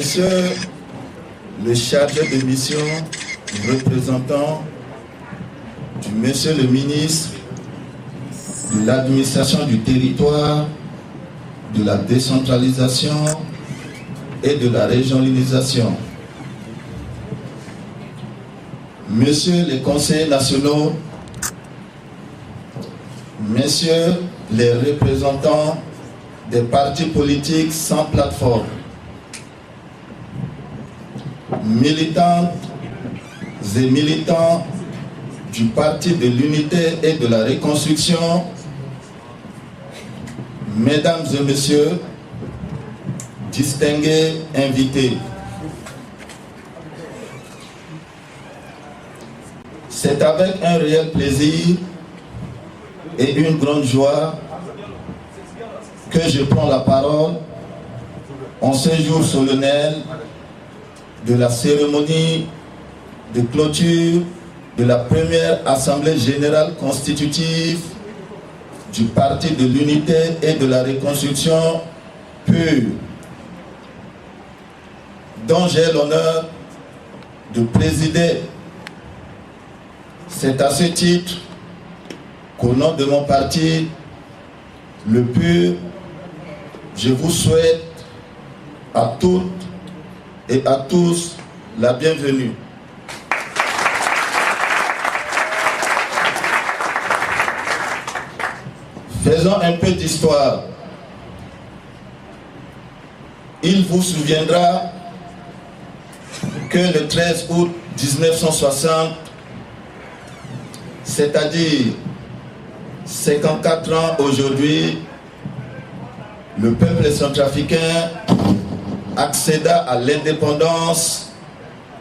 Monsieur le chargé de mission, représentant du Monsieur le ministre de l'administration du territoire, de la décentralisation et de la régionalisation, Messieurs les conseillers nationaux, Messieurs les représentants des partis politiques sans plateforme, militantes et militants du Parti de l'Unité et de la Reconstruction, Mesdames et Messieurs, distingués invités. C'est avec un réel plaisir et une grande joie que je prends la parole en ce jour solennel de la cérémonie de clôture de la première Assemblée générale constitutive du Parti de l'Unité et de la Reconstruction PUR, dont j'ai l'honneur de présider. C'est à ce titre qu'au nom de mon parti, le PUR, je vous souhaite à toutes et à tous la bienvenue. Faisons un peu d'histoire. Il vous souviendra que le 13 août 1960, c'est-à-dire 54 ans aujourd'hui, le peuple centrafricain accéda à l'indépendance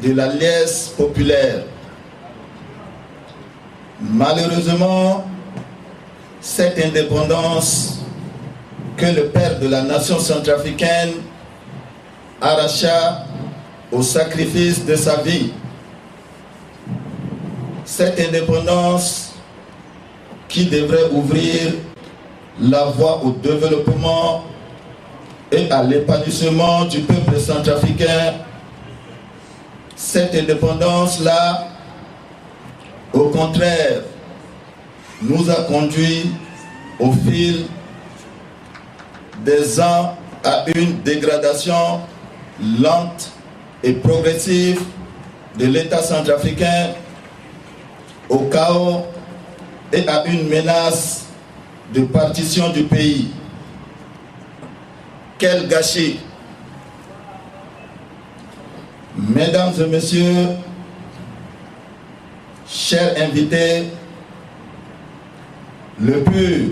de la liesse populaire. Malheureusement, cette indépendance que le père de la nation centrafricaine arracha au sacrifice de sa vie, cette indépendance qui devrait ouvrir la voie au développement et à l'épanouissement du peuple centrafricain, cette indépendance-là, au contraire, nous a conduit au fil des ans à une dégradation lente et progressive de l'État centrafricain, au chaos et à une menace de partition du pays. Quel gâchis! Mesdames et messieurs, chers invités, le PUR,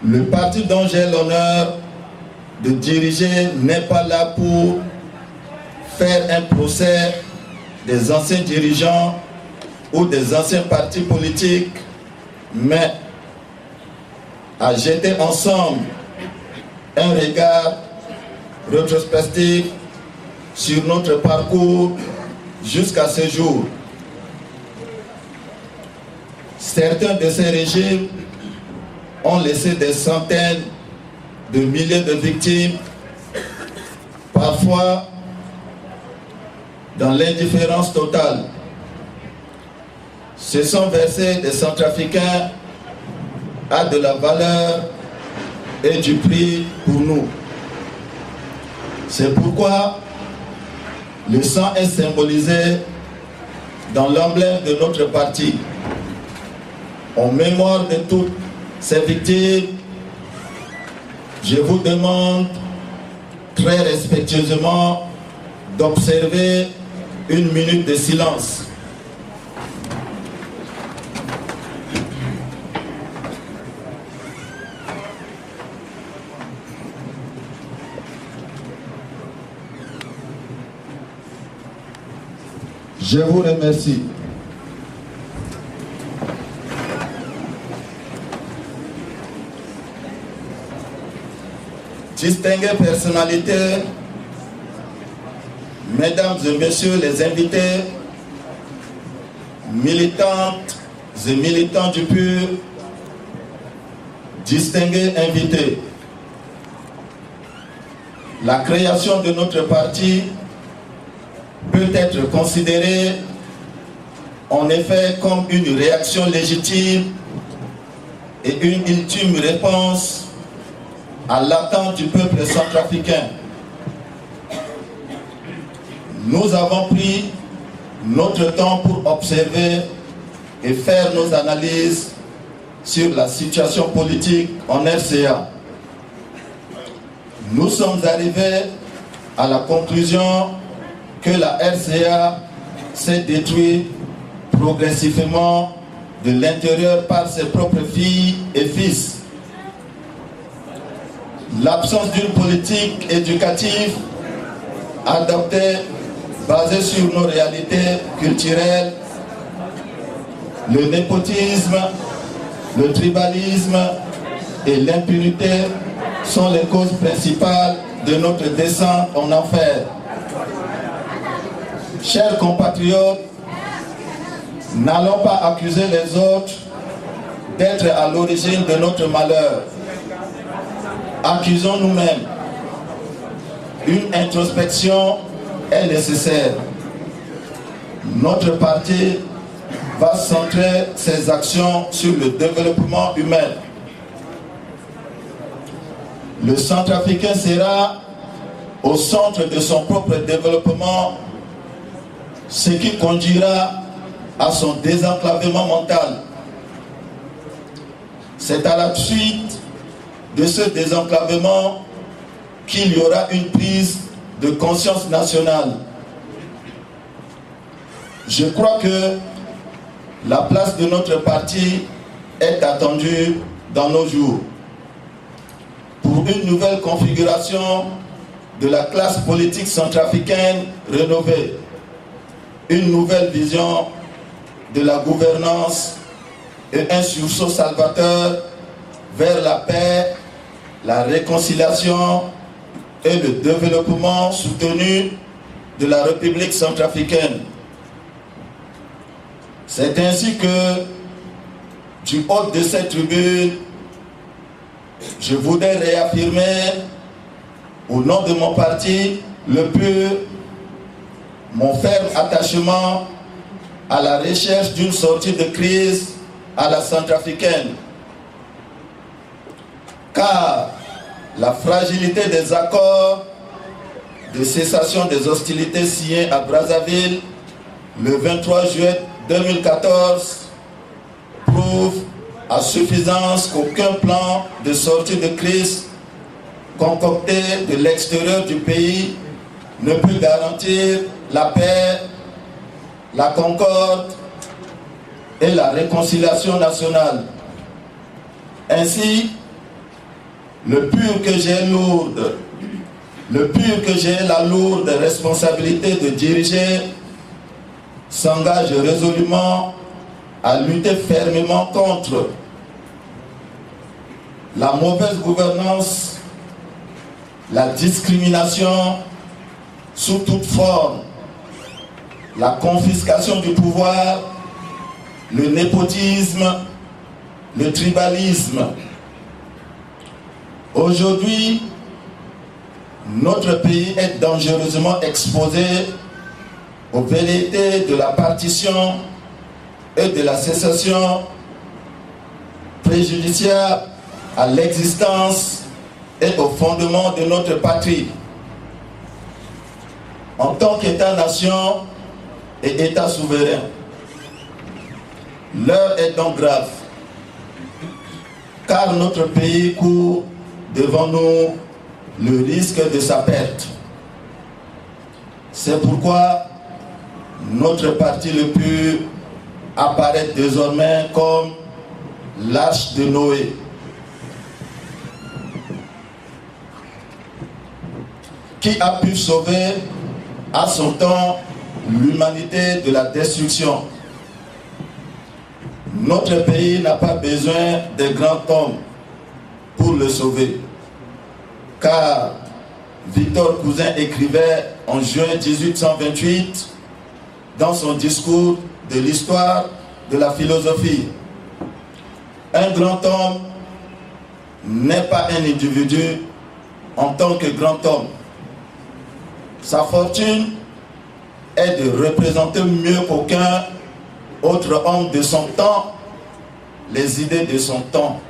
le parti dont j'ai l'honneur de diriger, n'est pas là pour faire un procès des anciens dirigeants ou des anciens partis politiques, mais à jeter ensemble un regard rétrospectif sur notre parcours jusqu'à ce jour. Certains de ces régimes ont laissé des centaines de milliers de victimes, parfois dans l'indifférence totale. Se sont versés des Centrafricains à de la valeur et du prix pour nous. C'est pourquoi le sang est symbolisé dans l'emblème de notre parti. En mémoire de toutes ces victimes, je vous demande très respectueusement d'observer une minute de silence. Je vous remercie. Distinguées personnalités, Mesdames et Messieurs les invités, militantes et militants du PUR, distingués invités, La création de notre parti peut être considérée en effet comme une réaction légitime et une ultime réponse à l'attente du peuple centrafricain. Nous avons pris notre temps pour observer et faire nos analyses sur la situation politique en RCA. Nous sommes arrivés à la conclusion que la RCA s'est détruite progressivement de l'intérieur par ses propres filles et fils. L'absence d'une politique éducative adaptée, basée sur nos réalités culturelles, le népotisme, le tribalisme et l'impunité sont les causes principales de notre descente en enfer. Chers compatriotes, n'allons pas accuser les autres d'être à l'origine de notre malheur. Accusons nous-mêmes. Une introspection est nécessaire. Notre parti va centrer ses actions sur le développement humain. Le Centrafricain sera au centre de son propre développement, ce qui conduira à son désenclavement mental. C'est à la suite de ce désenclavement qu'il y aura une prise de conscience nationale. Je crois que la place de notre parti est attendue dans nos jours pour une nouvelle configuration de la classe politique centrafricaine rénovée, une nouvelle vision de la gouvernance et un sursaut salvateur vers la paix, la réconciliation et le développement soutenu de la République centrafricaine. C'est ainsi que, du haut de cette tribune, je voudrais réaffirmer, au nom de mon parti, le PUR, mon ferme attachement à la recherche d'une sortie de crise à la centrafricaine. Car la fragilité des accords de cessation des hostilités signés à Brazzaville le 23 juillet 2014 prouve à suffisance qu'aucun plan de sortie de crise concocté de l'extérieur du pays ne peut garantir la paix, la concorde et la réconciliation nationale. Ainsi, le PUR que j'ai la lourde responsabilité de diriger s'engage résolument à lutter fermement contre la mauvaise gouvernance, la discrimination sous toute forme, la confiscation du pouvoir, le népotisme, le tribalisme. Aujourd'hui, notre pays est dangereusement exposé aux velléités de la partition et de la sécession préjudiciable à l'existence et au fondement de notre patrie. En tant qu'État-nation et État souverain, l'heure est donc grave, car notre pays court devant nous le risque de sa perte. C'est pourquoi notre parti le PUR apparaît désormais comme l'arche de Noé. Qui a pu sauver à son temps l'humanité de la destruction. Notre pays n'a pas besoin de grands hommes pour le sauver. Car Victor Cousin écrivait en juin 1828 dans son discours de l'histoire de la philosophie: un grand homme n'est pas un individu en tant que grand homme, Sa fortune est de représenter mieux qu'aucun autre homme de son temps les idées de son temps.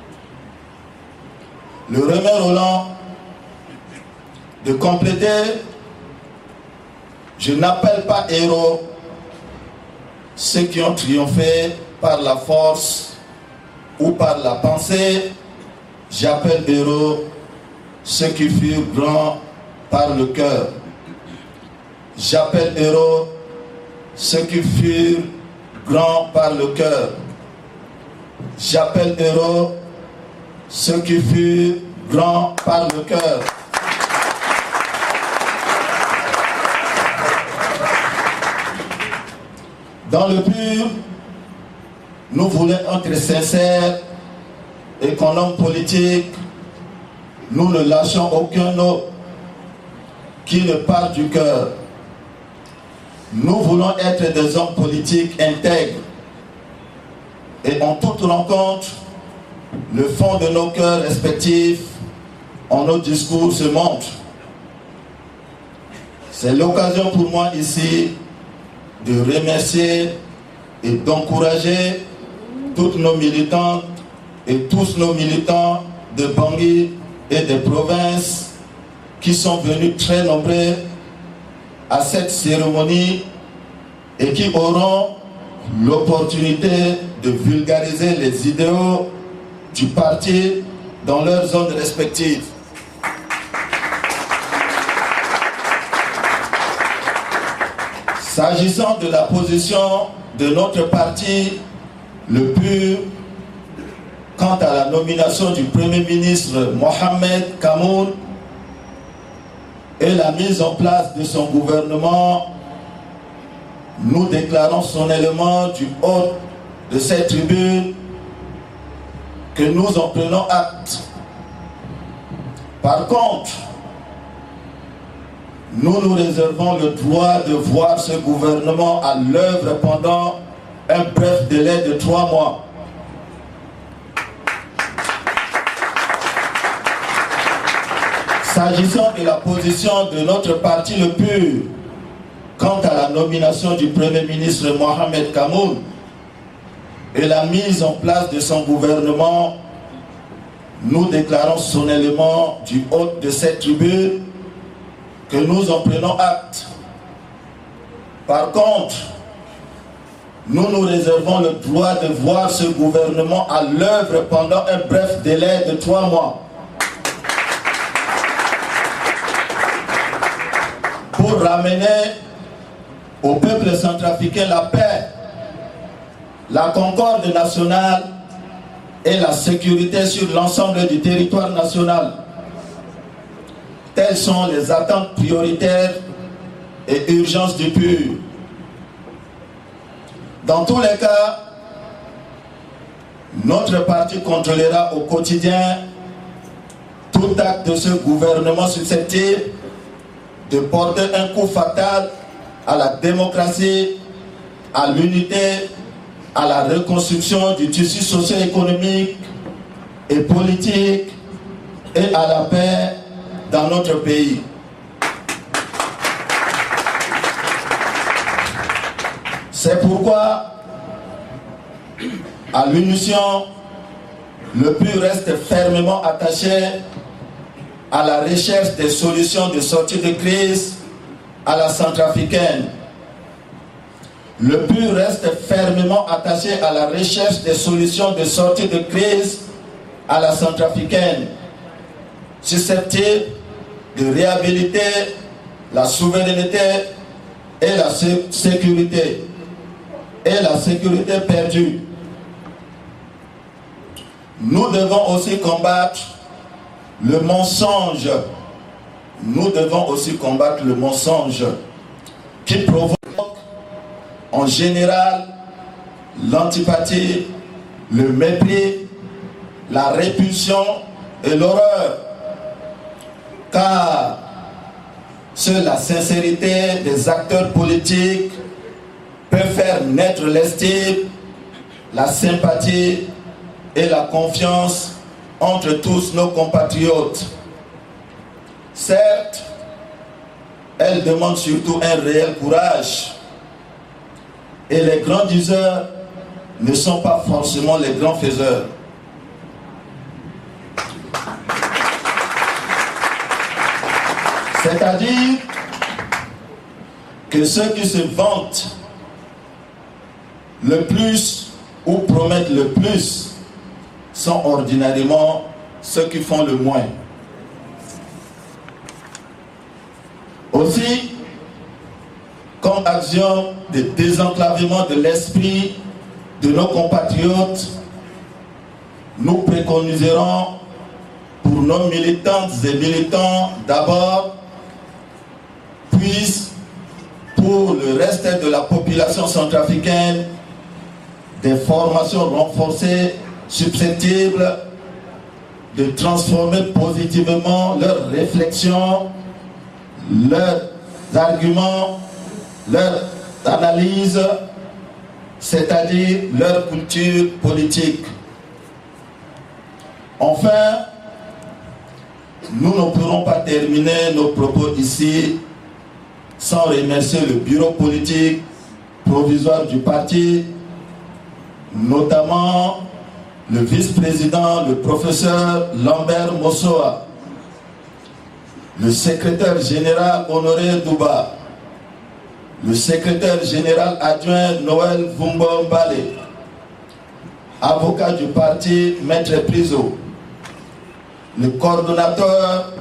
Le remet Roland de compléter: je n'appelle pas héros ceux qui ont triomphé par la force ou par la pensée, j'appelle héros ceux qui furent grands par le cœur. J'appelle héros ceux qui furent grands par le cœur. J'appelle héros ceux qui furent grands par le cœur. Dans le pur, nous voulons être sincères et qu'en homme politique, nous ne lâchons aucun mot qui ne part du cœur. Nous voulons être des hommes politiques intègres. Et en toute rencontre, le fond de nos cœurs respectifs, en nos discours, se montre. C'est l'occasion pour moi ici de remercier et d'encourager toutes nos militantes et tous nos militants de Bangui et des provinces qui sont venus très nombreux à cette cérémonie et qui auront l'opportunité de vulgariser les idéaux du parti dans leurs zones respectives. S'agissant de la position de notre parti, le PUR, quant à la nomination du Premier ministre Mohamed Kamoun et la mise en place de son gouvernement, nous déclarons solennellement du haut de cette tribune que nous en prenons acte. Par contre, nous nous réservons le droit de voir ce gouvernement à l'œuvre pendant un bref délai de 3 mois. S'agissant de la position de notre parti, le PUR, quant à la nomination du Premier ministre Mohamed Kamoun et la mise en place de son gouvernement, nous déclarons solennellement du haut de cette tribune que nous en prenons acte. Par contre, nous nous réservons le droit de voir ce gouvernement à l'œuvre pendant un bref délai de 3 mois. Pour ramener au peuple centrafricain la paix, la concorde nationale et la sécurité sur l'ensemble du territoire national. Telles sont les attentes prioritaires et urgences du PUR. Dans tous les cas, notre parti contrôlera au quotidien tout acte de ce gouvernement susceptible de porter un coup fatal à la démocratie, à l'unité, à la reconstruction du tissu socio-économique et politique et à la paix dans notre pays. C'est pourquoi, à l'unisson, le PUR reste fermement attaché à la recherche des solutions de sortie de crise à la centrafricaine. Le PUR reste fermement attaché à la recherche des solutions de sortie de crise à la centrafricaine, susceptibles de réhabiliter la souveraineté et la sécurité, perdue. Nous devons aussi combattre le mensonge. Nous devons aussi combattre le mensonge qui provoque en général l'antipathie, le mépris, la répulsion et l'horreur. Car seule la sincérité des acteurs politiques peut faire naître l'estime, la sympathie et la confiance entre tous nos compatriotes. Certes, Elle demande surtout un réel courage. Et les grands diseurs ne sont pas forcément les grands faiseurs. C'est-à-dire que ceux qui se vantent le plus ou promettent le plus sont ordinairement ceux qui font le moins. Aussi, comme action de désenclavement de l'esprit de nos compatriotes, nous préconiserons pour nos militantes et militants d'abord, puis pour le reste de la population centrafricaine, des formations renforcées susceptibles de transformer positivement leurs réflexions, leurs arguments, leurs analyses, c'est-à-dire leur culture politique. Enfin, nous ne pourrons pas terminer nos propos ici sans remercier le bureau politique provisoire du parti, notamment le vice-président, le professeur Lambert Mossoa, le secrétaire général Honoré Douba, le secrétaire général adjoint Noël Vumbo Mbale, avocat du parti Maître Priso, le coordonnateur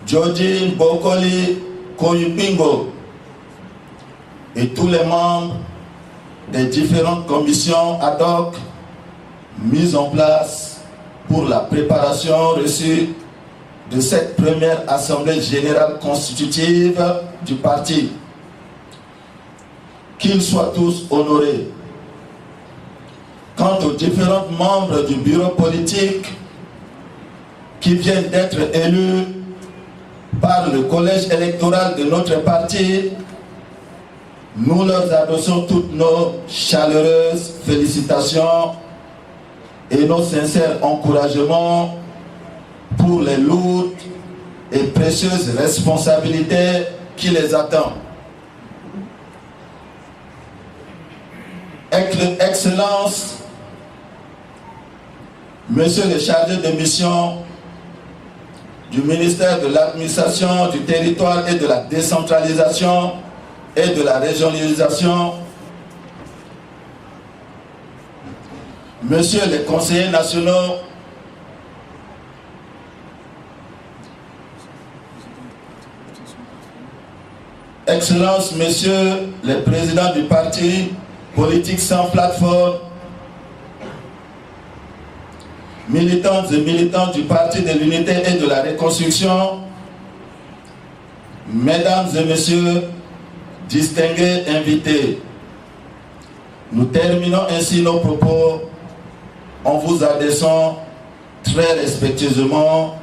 Georgie Bokoli Koyupingo et tous les membres des différentes commissions ad hoc mises en place pour la préparation reçue de cette première assemblée générale constitutive du parti. Qu'ils soient tous honorés. Quant aux différents membres du bureau politique qui viennent d'être élus par le collège électoral de notre parti, nous leur adressons toutes nos chaleureuses félicitations et nos sincères encouragements pour les lourdes et précieuses responsabilités qui les attendent. Excellence, Monsieur le chargé de mission du ministère de l'administration, du territoire et de la décentralisation et de la régionalisation, Monsieur les conseillers nationaux, Excellences, Messieurs les présidents du parti politique sans plateforme, militantes et militants du Parti de l'Unité et de la Reconstruction, Mesdames et Messieurs, distingués invités, nous terminons ainsi nos propos en vous adressant très respectueusement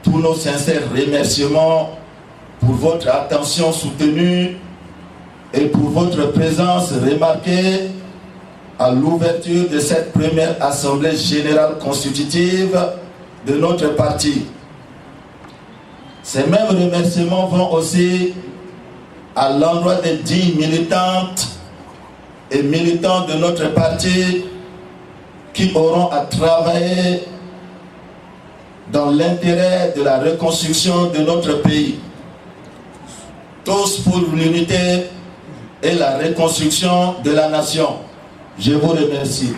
tous nos sincères remerciements pour votre attention soutenue et pour votre présence remarquée à l'ouverture de cette première assemblée générale constitutive de notre parti. Ces mêmes remerciements vont aussi à l'endroit des 10 militantes et militants de notre parti qui auront à travailler dans l'intérêt de la reconstruction de notre pays. Tous pour l'unité et la reconstruction de la nation. Je vous remercie.